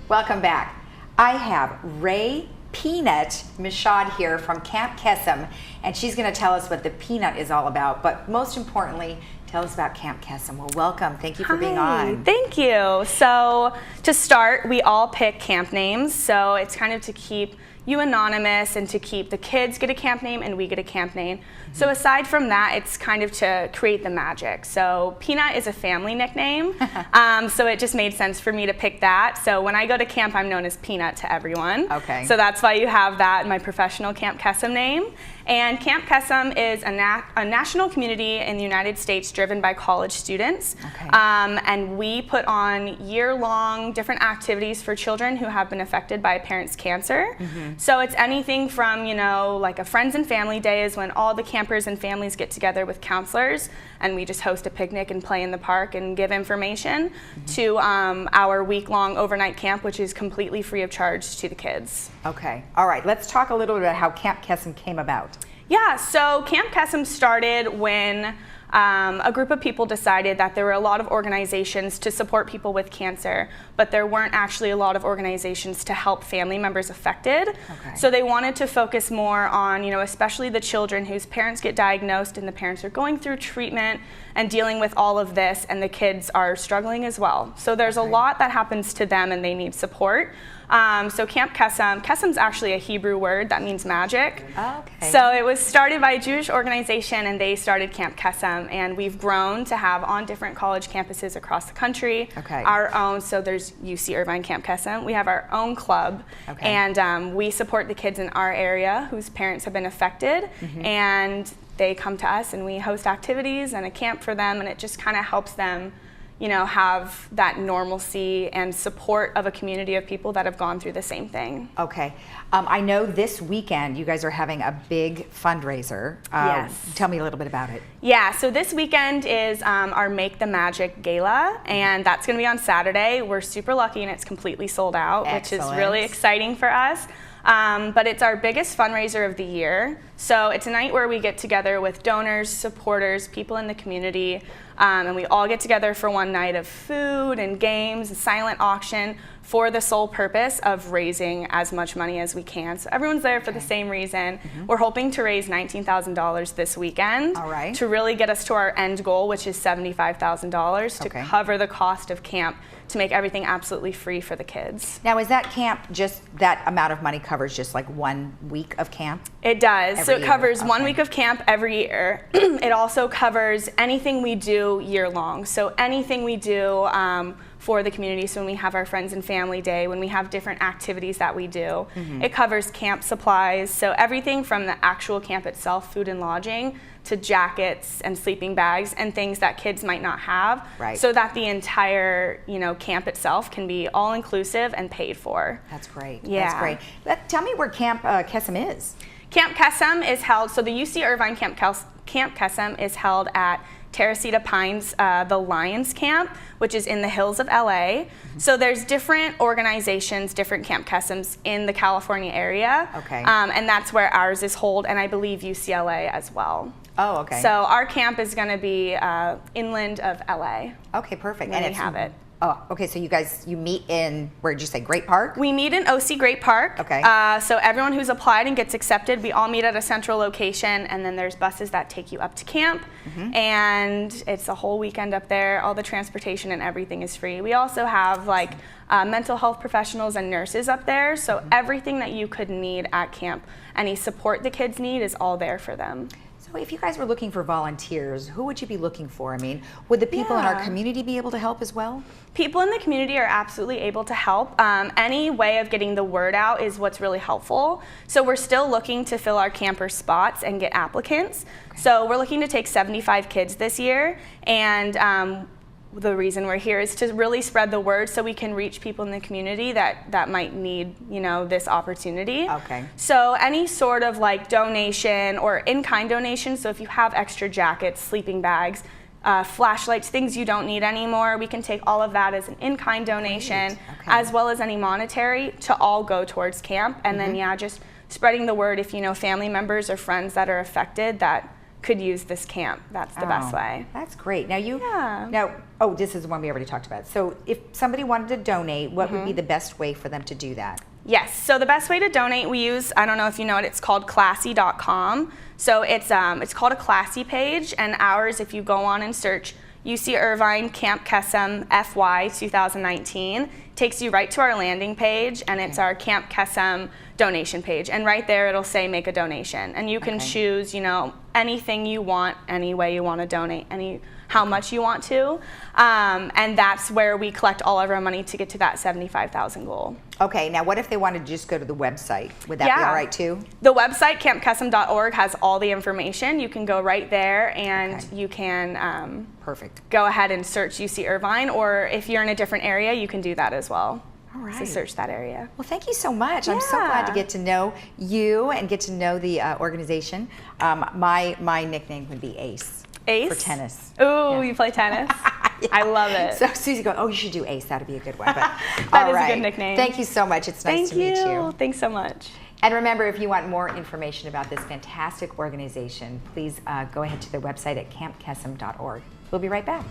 Welcome back. I have Ray Peanut Mishad here from Camp Kesem, and she's going to tell us what the peanut is all about, but most importantly, tell us about Camp Kesem. Well, welcome. Thank you for being on. Thank you. So to start, we all pick camp names, so it's kind of to keep you anonymous and to keep the kids get a camp name and we get a camp name. So aside from that, it's kind of to create the magic. So Peanut is a family nickname, so it just made sense for me to pick that. So when I go to camp, I'm known as Peanut to everyone. Okay. So that's why you have that in my professional Camp Kesem name. And Camp Kesem is a national community in the United States driven by college students. Okay. And we put on year-long different activities for children who have been affected by a parent's cancer. So it's anything from, you know, like a friends and family day is when all the campers and families get together with counselors and we just host a picnic and play in the park and give information, to our week-long overnight camp, which is completely free of charge to the kids. Okay. All right. Let's talk a little bit about how Camp Kesem came about. Yeah, so Camp Kesem started when a group of people decided that there were a lot of organizations to support people with cancer, but there weren't actually a lot of organizations to help family members affected. Okay. So they wanted to focus more on, you know, especially the children whose parents get diagnosed and the parents are going through treatment and dealing with all of this, and the kids are struggling as well. So there's a lot that happens to them and they need support. So Camp Kesem, Kesem's actually a Hebrew word that means magic. Okay. So it was started by a Jewish organization and they started Camp Kesem, and we've grown to have on different college campuses across the country. Okay. Our own, so there's UC Irvine Camp Kesem. We have our own club, and we support the kids in our area whose parents have been affected, and they come to us and we host activities and a camp for them, and it just kind of helps them, you know, have that normalcy and support of a community of people that have gone through the same thing. Okay. I know this weekend you guys are having a big fundraiser. Yes. Tell me a little bit about it. Yeah, so this weekend is our Make the Magic Gala, and that's going to be on Saturday. We're super lucky and it's completely sold out, which is really exciting for us. But it's our biggest fundraiser of the year. So it's a night where we get together with donors, supporters, people in the community, and we all get together for one night of food and games, a silent auction, for the sole purpose of raising as much money as we can. So everyone's there for the same reason. We're hoping to raise $19,000 this weekend to really get us to our end goal, which is $75,000 to cover the cost of camp, to make everything absolutely free for the kids. Now, is that camp just that amount of money covers just like 1 week of camp? It does. So it covers 1 week of camp every year. It also covers anything we do year long. So anything we do for the community. So when we have our friends and family day, when we have different activities that we do, it covers camp supplies. So everything from the actual camp itself, food and lodging, to jackets and sleeping bags and things that kids might not have, so that the entire, you know, camp itself can be all inclusive and paid for. That's great. Yeah. That's great. Tell me where Camp Kesem is. Camp Kesem is held, so the UC Irvine Camp Kesem is held at Teresita Pines, the Lions Camp, which is in the hills of LA. So there's different organizations, different Camp Kesems in the California area. And that's where ours is held, and I believe UCLA as well. Oh, okay. So our camp is going to be inland of LA. Okay, perfect. And we have it. Oh, okay. So you meet in, where did you say, Great Park? We meet in OC Great Park. Okay. So everyone who's applied and gets accepted, we all meet at a central location, and then there's buses that take you up to camp, and it's a whole weekend up there. All the transportation and everything is free. We also have like mental health professionals and nurses up there, so everything that you could need at camp, any support the kids need, is all there for them. So if you guys were looking for volunteers, who would you be looking for? I mean, would the people in our community be able to help as well? People in the community are absolutely able to help. Any way of getting the word out is what's really helpful. So we're still looking to fill our camper spots and get applicants. So we're looking to take 75 kids this year, and the reason we're here is to really spread the word so we can reach people in the community that might need, you know, this opportunity. So any sort of like donation or in-kind donation, so if you have extra jackets, sleeping bags, flashlights, things you don't need anymore, we can take all of that as an in-kind donation, as well as any monetary, to all go towards camp. And then just spreading the word, if you know family members or friends that are affected that could use this camp. That's the best way. That's great. Now this is the one we already talked about. So if somebody wanted to donate, what would be the best way for them to do that? Yes, so the best way to donate, we use, I don't know if you know it, it's called classy.com. So it's called a Classy page, and ours, if you go on and search UC Irvine Camp Kesem FY 2019, takes you right to our landing page, and it's our Camp Kesem donation page. And right there it'll say make a donation. And you can choose, you know, anything you want, any way you want to donate, how much you want to. And that's where we collect all of our money to get to that $75,000 goal. Okay, now what if they wanted to just go to the website? Would that be all right too? The website, campkesem.org, has all the information. You can go right there and you can go ahead and search UC Irvine, or if you're in a different area, you can do that as well. All right. So search that area. Well, thank you so much. I'm so glad to get to know you and get to know the organization. My nickname would be Ace. Ace? For tennis. Ooh, you play tennis? I love it. So Susie goes, oh, you should do Ace. That'd be a good one. But, that is a good nickname. Thank you so much. It's nice to meet you. Thanks so much. And remember, if you want more information about this fantastic organization, please go ahead to their website at campkesem.org. We'll be right back.